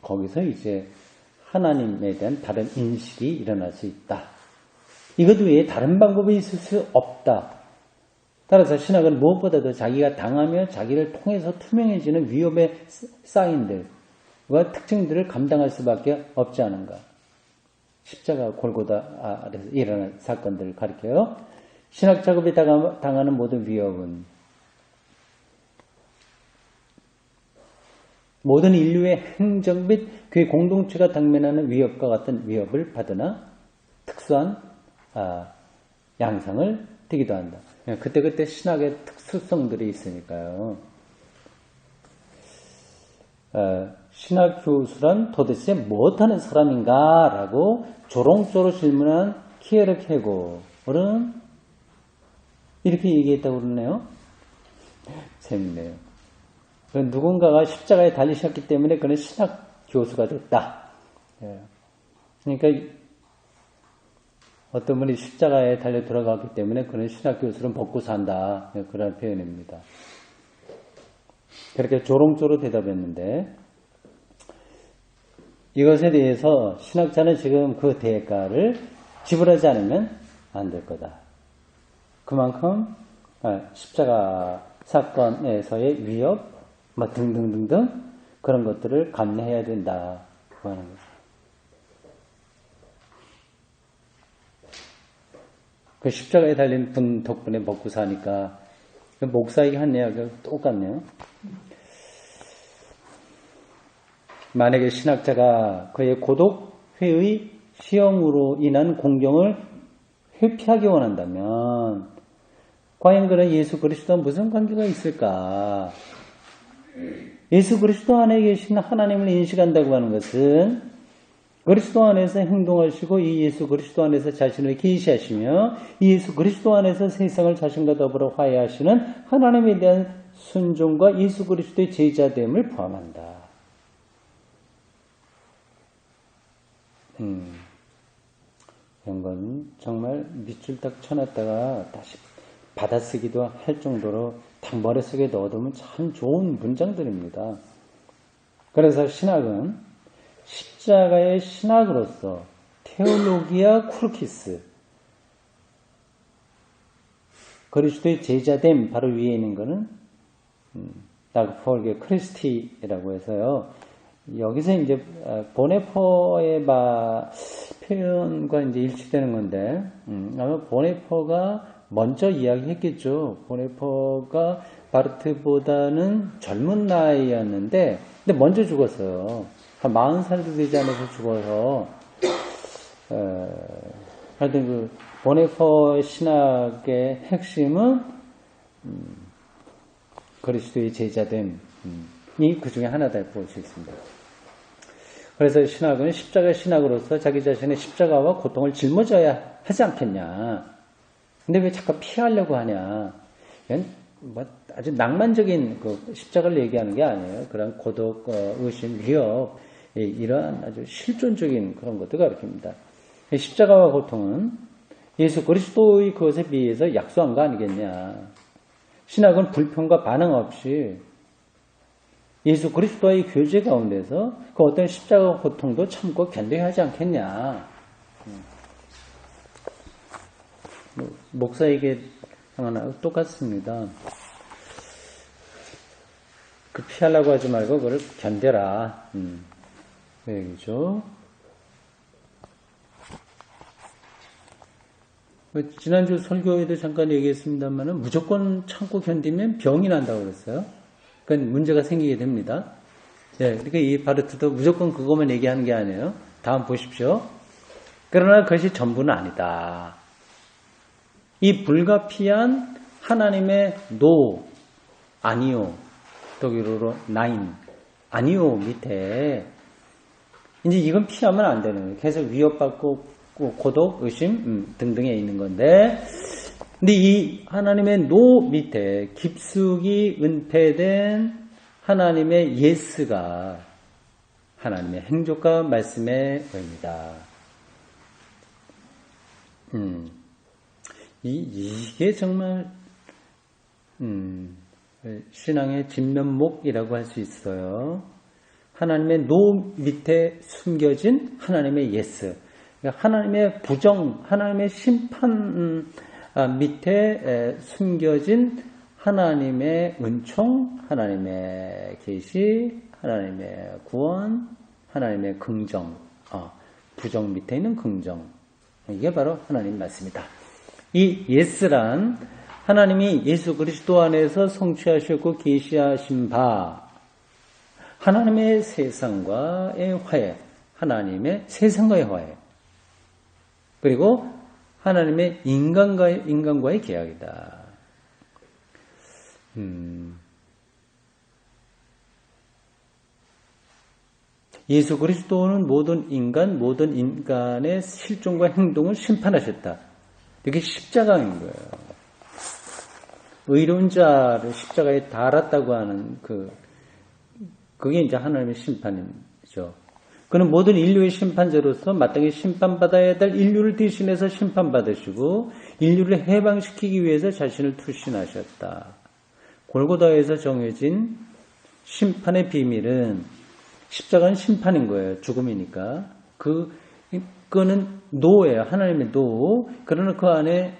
거기서 이제 하나님에 대한 다른 인식이 일어날 수 있다. 이것 외에 다른 방법이 있을 수 없다. 따라서 신학은 무엇보다도 자기가 당하며 자기를 통해서 투명해지는 위협의 사인들과 특징들을 감당할 수밖에 없지 않은가. 십자가 골고다 아래서 일어난 사건들을 가리켜요. 신학 작업에 당하는 모든 위협은 모든 인류의 행정 및 그의 공동체가 당면하는 위협과 같은 위협을 받으나 특수한 양상을 띠기도 한다. 그때그때 신학의 특수성들이 있으니까요. 신학 교수란 도대체 무엇하는 사람인가? 라고 조롱조로 질문한 키에르케고르는 이렇게 얘기했다고 그러네요. 재밌네요. 누군가가 십자가에 달리셨기 때문에 그는 신학 교수가 됐다. 그러니까 어떤 분이 십자가에 달려 들어갔기 때문에 그는 신학 교수를 먹고 산다. 그런 표현입니다. 그렇게 조롱조로 대답했는데 이것에 대해서 신학자는 지금 그 대가를 지불하지 않으면 안 될 거다. 그만큼 십자가 사건에서의 위협 등등등등 그런 것들을 감내해야 된다고 하는 거죠. 그 십자가에 달린 분 덕분에 먹고 사니까 목사에게 한 이야기가 똑같네요. 만약에 신학자가 그의 고독, 회의, 시험으로 인한 공경을 회피하기 원한다면 과연 그는 예수 그리스도와 무슨 관계가 있을까? 예수 그리스도 안에 계신 하나님을 인식한다고 하는 것은 그리스도 안에서 행동하시고 이 예수 그리스도 안에서 자신을 계시하시며 이 예수 그리스도 안에서 세상을 자신과 더불어 화해하시는 하나님에 대한 순종과 예수 그리스도의 제자됨을 포함한다. 이런 건 정말 밑줄 딱 쳐놨다가 다시 받아쓰기도 할 정도로 단번에 속에 넣어두면 참 좋은 문장들입니다. 그래서 신학은 십자가의 신학으로서 테올로기아 쿠르키스 그리스도의 제자됨 바로 위에 있는 거는 나그폴게 크리스티라고 해서요. 여기서 이제 보네포의 표현과 이제 일치되는 건데 아마 보네포가 먼저 이야기했겠죠. 보네포가 바르트보다는 젊은 나이였는데 근데 먼저 죽었어요. 한 40살도 되지 않아서 죽어서 하여튼 그 보네포 신학의 핵심은 그리스도의 제자됨이 그 중에 하나다 볼 수 있습니다. 그래서 신학은 십자가 신학으로서 자기 자신의 십자가와 고통을 짊어져야 하지 않겠냐. 근데 왜 자꾸 피하려고 하냐. 이건 뭐 아주 낭만적인 그 십자가를 얘기하는 게 아니에요. 그런 고독, 의심, 위협 이러한 아주 실존적인 그런 것도 가르칩니다. 십자가와 고통은 예수 그리스도의 그것에 비해서 약소한 거 아니겠냐. 신학은 불평과 반응 없이 예수 그리스도와의 교제 가운데서 그 어떤 십자가 고통도 참고 견뎌야 하지 않겠냐. 목사에게 하나 똑같습니다. 그 피하려고 하지 말고 그걸 견뎌라. 그 얘기죠. 지난주 설교에도 잠깐 얘기했습니다만은 무조건 참고 견디면 병이 난다고 그랬어요. 그건 문제가 생기게 됩니다. 네, 그러니까 이 바르트도 무조건 그것만 얘기하는 게 아니에요. 다음 보십시오. 그러나 그것이 전부는 아니다. 이 불가피한 하나님의 노, 아니요, 독일어로 나인, 아니요 밑에 이제 이건 피하면 안 되는 거예요. 계속 위협받고 고독, 의심 등등에 있는 건데 근데 이 하나님의 노 밑에 깊숙이 은폐된 하나님의 예스가 하나님의 행적과 말씀의 의미다. 이게 정말 신앙의 진면목이라고 할 수 있어요. 하나님의 노 밑에 숨겨진 하나님의 예스. 그러니까 하나님의 부정, 하나님의 심판 밑에 숨겨진 하나님의 은총, 하나님의 계시, 하나님의 구원, 하나님의 긍정, 부정 밑에 있는 긍정. 이게 바로 하나님 말씀이다. 이 예스란 하나님이 예수 그리스도 안에서 성취하셨고 계시하신 바 하나님의 세상과의 화해, 하나님의 세상과의 화해, 그리고 하나님의 인간과의 계약이다. 예수 그리스도는 모든 인간의 실존과 행동을 심판하셨다. 이게 십자가인 거예요. 의로운 자를 십자가에 달았다고 하는 그게 이제 하나님의 심판이죠. 그는 모든 인류의 심판자로서 마땅히 심판받아야 될 인류를 대신해서 심판받으시고 인류를 해방시키기 위해서 자신을 투신하셨다. 골고다에서 정해진 심판의 비밀은 십자가는 심판인 거예요. 죽음이니까. 그거는 노예요. 하나님의 노. 그러나 그 안에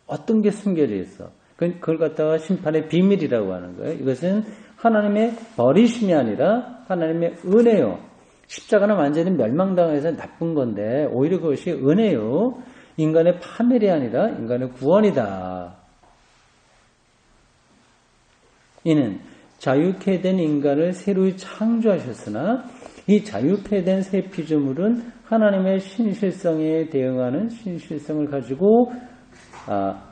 어떤 게 숨겨져 있어. 그걸 갖다가 심판의 비밀이라고 하는 거예요. 이것은 하나님의 버리심이 아니라 하나님의 은혜요. 십자가는 완전히 멸망당해서 나쁜 건데 오히려 그것이 은혜요. 인간의 파멸이 아니라 인간의 구원이다. 이는 자유케 된 인간을 새로이 창조하셨으나 이 자유케 된 새 피조물은 하나님의 신실성에 대응하는 신실성을 가지고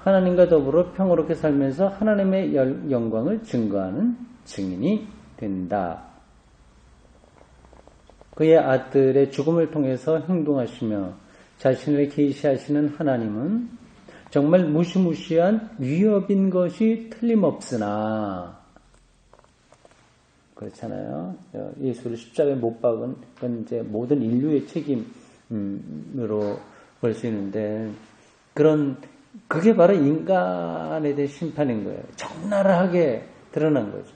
하나님과 더불어 평화롭게 살면서 하나님의 영광을 증거하는 증인이 된다. 그의 아들의 죽음을 통해서 행동하시며 자신을 계시하시는 하나님은 정말 무시무시한 위협인 것이 틀림없으나 그렇잖아요. 예수를 십자가에 못 박은 건 이제 모든 인류의 책임으로 볼 수 있는데 그게 바로 인간에 대한 심판인 거예요. 적나라하게 드러난 거죠.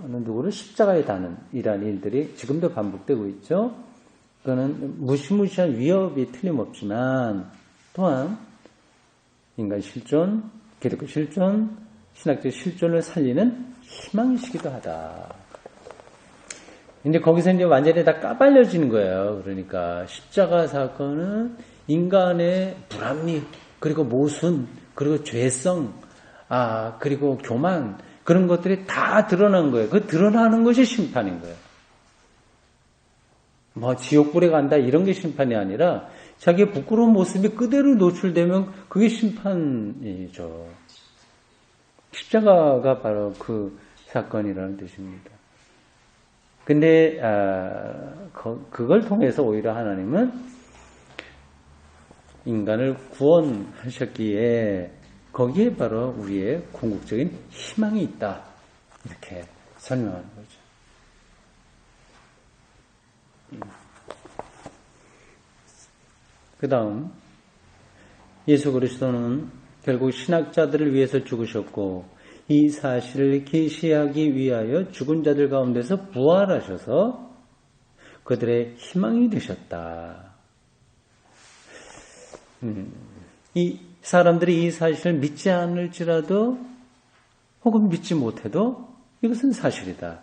어느 누구를 십자가에 다는 이러한 일들이 지금도 반복되고 있죠. 그거는 무시무시한 위협이 틀림없지만 또한 인간 실존, 기독교 실존, 신학적 실존을 살리는 희망이시기도 하다. 근데 거기서 이제 완전히 다 까발려지는 거예요. 그러니까 십자가 사건은 인간의 불합리, 그리고 모순, 그리고 죄성, 그리고 교만, 그런 것들이 다 드러난 거예요. 그 드러나는 것이 심판인 거예요. 뭐 지옥불에 간다 이런 게 심판이 아니라 자기의 부끄러운 모습이 그대로 노출되면 그게 심판이죠. 십자가가 바로 그 사건이라는 뜻입니다. 근데 그걸 통해서 오히려 하나님은 인간을 구원하셨기에 거기에 바로 우리의 궁극적인 희망이 있다. 이렇게 설명하는 거죠. 그 다음 예수 그리스도는 결국 신학자들을 위해서 죽으셨고 이 사실을 계시하기 위하여 죽은 자들 가운데서 부활하셔서 그들의 희망이 되셨다. 이 사람들이 이 사실을 믿지 않을지라도 혹은 믿지 못해도 이것은 사실이다.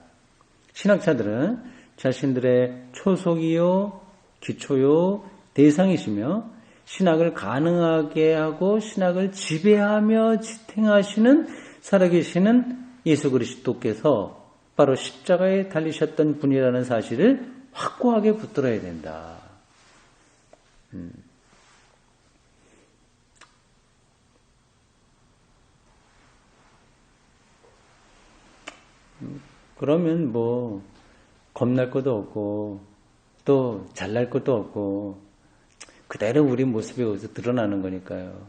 신학자들은 자신들의 초속이요, 기초요, 대상이시며 신학을 가능하게 하고 신학을 지배하며 지탱하시는 살아계시는 예수 그리스도께서 바로 십자가에 달리셨던 분이라는 사실을 확고하게 붙들어야 된다. 그러면 뭐 겁날 것도 없고 또 잘날 것도 없고 그대로 우리 모습이 어디서 드러나는 거니까요.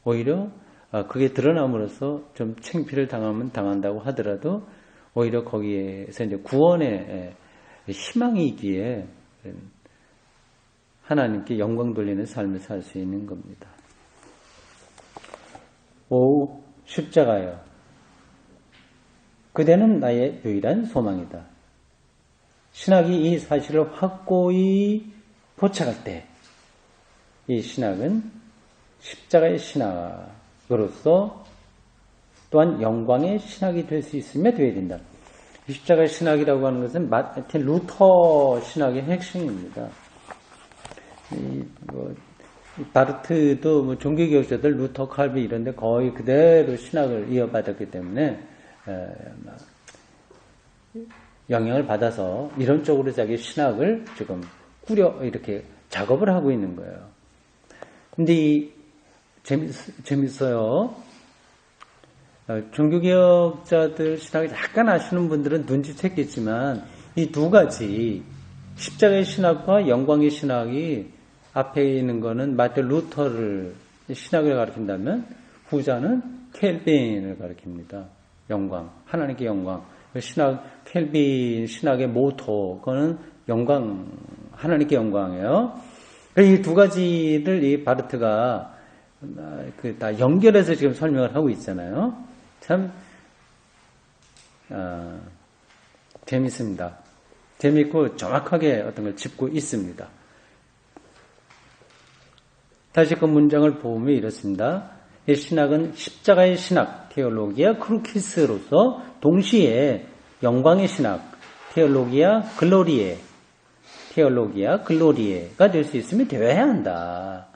오히려 그게 드러남으로써 좀 창피를 당한다고 하더라도 오히려 거기에서 이제 구원의 희망이 있기에 하나님께 영광 돌리는 삶을 살 수 있는 겁니다. 5. 십자가요. 그대는 나의 유일한 소망이다. 신학이 이 사실을 확고히 포착할 때 이 신학은 십자가의 신학으로서 또한 영광의 신학이 될 수 있으며 되어야 된다. 십자가의 신학이라고 하는 것은 마틴 루터 신학의 핵심입니다. 바르트도 종교개혁자들 루터, 칼비 이런데 거의 그대로 신학을 이어받았기 때문에 영향을 받아서 이론적으로 자기 신학을 지금 이렇게 작업을 하고 있는 거예요. 근데 재밌어요. 종교개혁자들 신학을 약간 아시는 분들은 눈치챘겠지만 이 두 가지 십자가의 신학과 영광의 신학이 앞에 있는 거는 마틴 루터를 신학을 가르친다면 후자는 켈빈을 가르칩니다. 영광, 하나님께 영광. 켈빈 신학의 모토, 그거는 영광, 하나님께 영광이에요. 이 두 가지를 이 바르트가 다 연결해서 지금 설명을 하고 있잖아요. 참 재밌습니다. 재밌고 정확하게 어떤 걸 짚고 있습니다. 다시 그 문장을 보면 이렇습니다. 이 신학은 십자가의 신학, 테올로기아 크루키스로서 동시에 영광의 신학, 테올로기아 글로리에가 될 수 있으면 되어야 한다.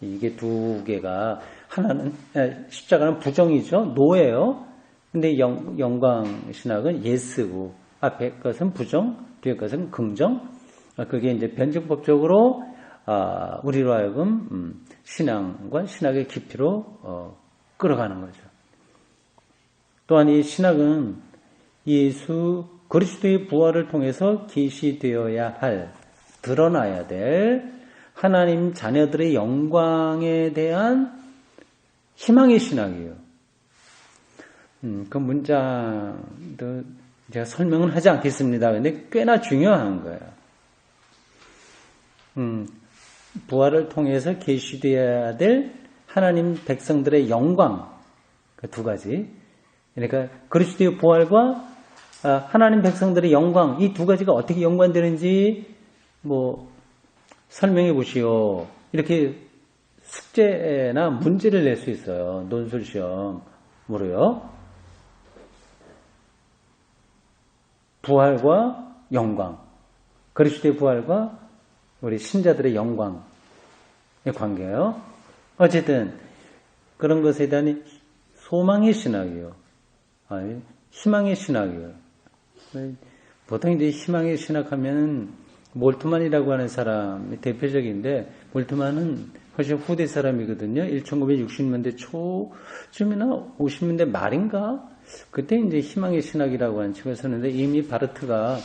이게 두 개가 하나는 십자가는 부정이죠. 노예요. 근데 영광 신학은 예스고 앞에 것은 부정, 뒤에 것은 긍정. 그게 이제 변증법적으로 우리로 하여금 신앙과 신학의 깊이로 끌어가는 거죠. 또한 이 신학은 예수 그리스도의 부활을 통해서 계시되어야 할, 드러나야 될 하나님 자녀들의 영광에 대한 희망의 신학이에요. 그 문장도 제가 설명은 하지 않겠습니다. 근데 꽤나 중요한 거예요. 부활을 통해서 계시되어야 될 하나님 백성들의 영광, 그 두 가지. 그러니까 그리스도의 부활과 하나님 백성들의 영광, 이 두 가지가 어떻게 연관되는지 설명해 보시오. 이렇게 숙제나 문제를 낼 수 있어요. 논술시험으로요. 부활과 영광, 그리스도의 부활과 우리 신자들의 영광의 관계예요. 어쨌든 그런 것에 대한 소망의 신학이에요. 희망의 신학이에요. 보통 이제 희망의 신학하면 몰트만이라고 하는 사람이 대표적인데, 몰트만은 훨씬 후대 사람이거든요. 1960년대 초쯤이나 50년대 말인가? 그때 이제 희망의 신학이라고 하는 책을 썼는데, 이미 바르트가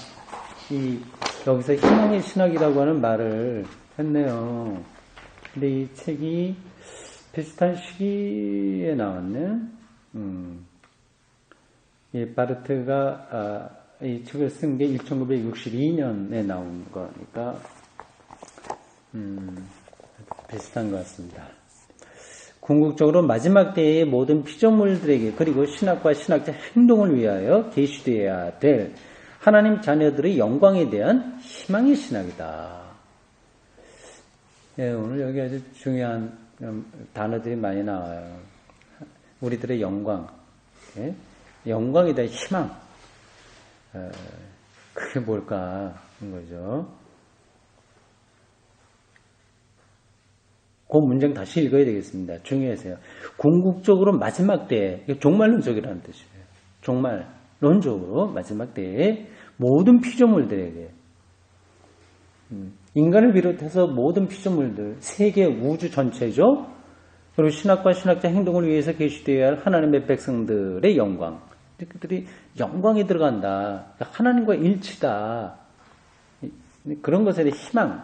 여기서 희망의 신학이라고 하는 말을 했네요. 근데 이 책이 비슷한 시기에 나왔네. 이 바르트가 이 책을 쓴 게 1962년에 나온 거니까 비슷한 것 같습니다. 궁극적으로 마지막 때의 모든 피조물들에게 그리고 신학과 신학자 행동을 위하여 계시되어야 될 하나님 자녀들의 영광에 대한 희망의 신학이다. 예, 오늘 여기 아주 중요한 단어들이 많이 나와요. 우리들의 영광, 예? 영광에 대한 희망. 그게 뭘까 하는 거죠. 그 문장 다시 읽어야 되겠습니다. 중요해서요. 궁극적으로 마지막 때에, 종말론적이라는 뜻이에요. 종말론적으로 마지막 때에 모든 피조물들에게, 인간을 비롯해서 모든 피조물들, 세계 우주 전체죠. 그리고 신학과 신학자 행동을 위해서 계시되어야 할 하나님의 백성들의 영광. 그들이 영광이 들어간다. 하나님과 일치다. 그런 것에 대한 희망,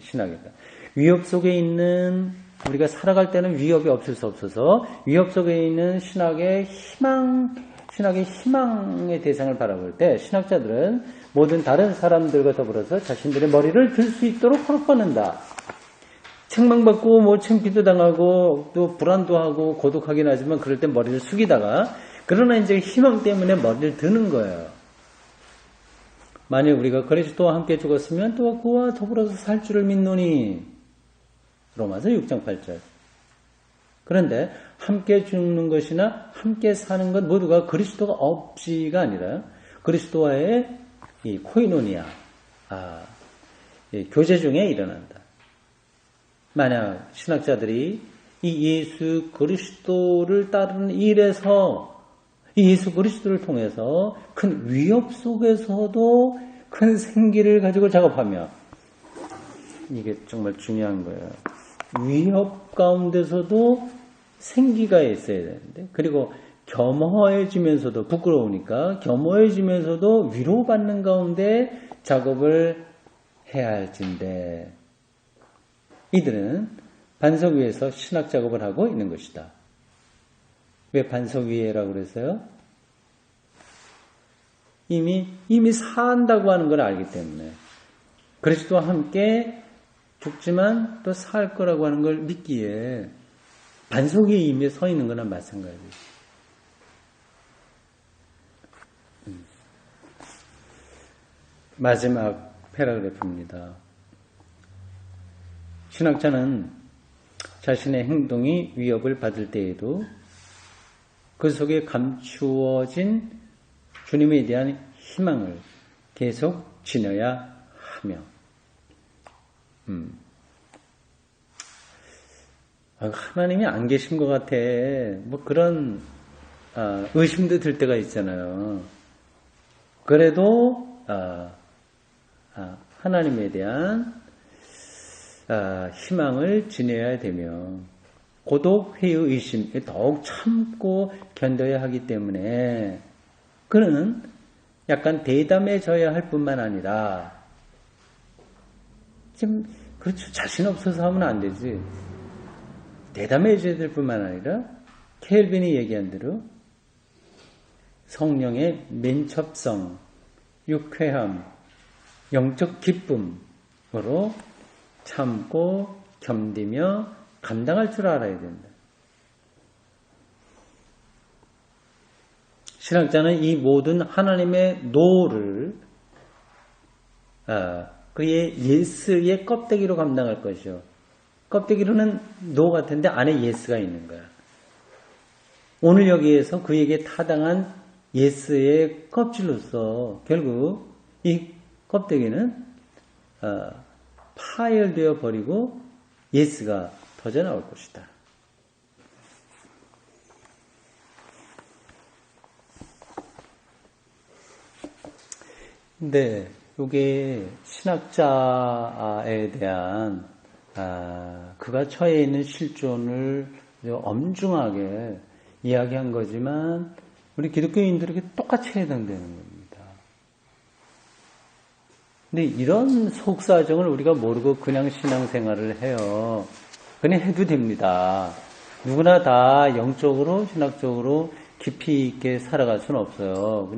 신학이다. 위협 속에 있는, 우리가 살아갈 때는 위협이 없을 수 없어서 위협 속에 있는 신학의 희망의 대상을 바라볼 때 신학자들은 모든 다른 사람들과 더불어서 자신들의 머리를 들 수 있도록 허락받는다. 책망받고 창피도 당하고 또 불안도 하고 고독하긴 하지만 그럴 때 머리를 숙이다가, 그러나 이제 희망 때문에 머리를 드는 거예요. 만일 우리가 그리스도와 함께 죽었으면 또 그와 더불어서 살 줄을 믿노니. 로마서 6장 8절. 그런데 함께 죽는 것이나 함께 사는 것 모두가 그리스도가 없이가 아니라 그리스도와의 이 코이노니아, 교제 중에 일어난다. 만약 신학자들이 이 예수 그리스도를 따르는 일에서 이 예수 그리스도를 통해서 큰 위협 속에서도 큰 생기를 가지고 작업하며, 이게 정말 중요한 거예요. 위협 가운데서도 생기가 있어야 되는데, 그리고 겸허해지면서도, 부끄러우니까 겸허해지면서도 위로받는 가운데 작업을 해야 할진데, 이들은 반석 위에서 신학 작업을 하고 있는 것이다. 왜 반석 위에라고 그랬어요? 이미 산다고 하는 걸 알기 때문에, 그리스도와 함께 죽지만 또 살 거라고 하는 걸 믿기에 반석 위에 이미 서 있는 거나 마찬가지예요. 마지막 패러그래프입니다. 신학자는 자신의 행동이 위협을 받을 때에도 그 속에 감추어진 주님에 대한 희망을 계속 지녀야 하며, 하나님이 안 계신 것 같아. 뭐 그런 의심도 들 때가 있잖아요. 그래도 하나님에 대한 희망을 지녀야 되며, 고독, 회의, 의심 더욱 참고 견뎌야 하기 때문에 그는 약간 대담해져야 할 뿐만 아니라, 지금 그렇죠, 자신 없어서 하면 안 되지. 대담해져야 될 뿐만 아니라 켈빈이 얘기한 대로 성령의 민첩성, 유쾌함, 영적 기쁨으로 참고 견디며 감당할 줄 알아야 된다. 신학자는 이 모든 하나님의 노를 그의 예스의 껍데기로 감당할 것이요. 껍데기로는 노 같은데 안에 예스가 있는 거야. 오늘 여기에서 그에게 타당한 예스의 껍질로서 결국 이 껍데기는 파열되어 버리고 예스가 터져 나올 것이다. 근데 이게 신학자에 대한 그가 처해 있는 실존을 엄중하게 이야기한 거지만 우리 기독교인들에게 똑같이 해당되는 겁니다. 근데 이런 속사정을 우리가 모르고 그냥 신앙생활을 해요. 그냥 해도 됩니다. 누구나 다 영적으로, 신학적으로 깊이 있게 살아갈 수는 없어요.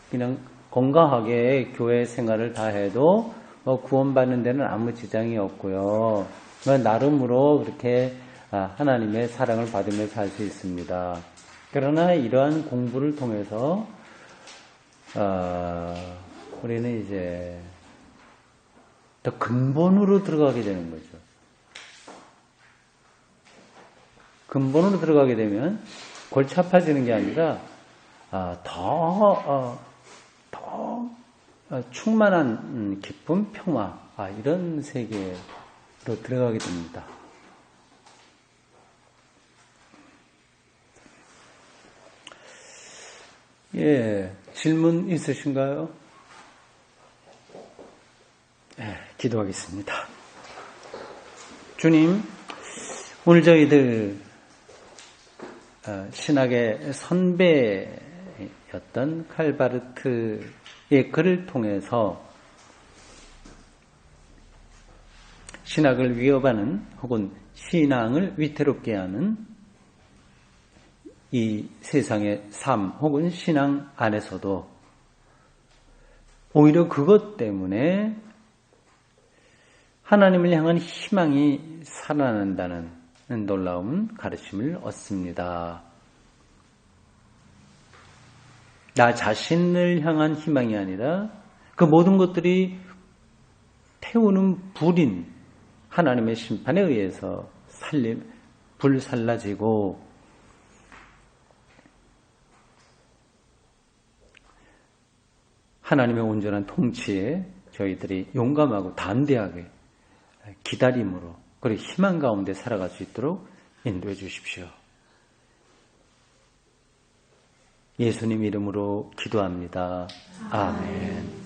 그냥 건강하게 교회 생활을 다 해도 구원받는 데는 아무 지장이 없고요. 나름으로 그렇게 하나님의 사랑을 받으며 살 수 있습니다. 그러나 이러한 공부를 통해서 우리는 이제 더 근본으로 들어가게 되는 거죠. 근본으로 들어가게 되면 골치 아파지는 게 아니라 더 충만한 기쁨, 평화, 이런 세계로 들어가게 됩니다. 예, 질문 있으신가요? 기도하겠습니다. 주님, 오늘 저희들 신학의 선배였던 칼바르트의 글을 통해서 신학을 위협하는 혹은 신앙을 위태롭게 하는 이 세상의 삶 혹은 신앙 안에서도 오히려 그것 때문에 하나님을 향한 희망이 살아난다는 놀라운 가르침을 얻습니다. 나 자신을 향한 희망이 아니라 그 모든 것들이 태우는 불인 하나님의 심판에 의해서 불살라지고 하나님의 온전한 통치에 저희들이 용감하고 담대하게 기다림으로 그리고 희망 가운데 살아갈 수 있도록 인도해 주십시오. 예수님 이름으로 기도합니다. 아멘.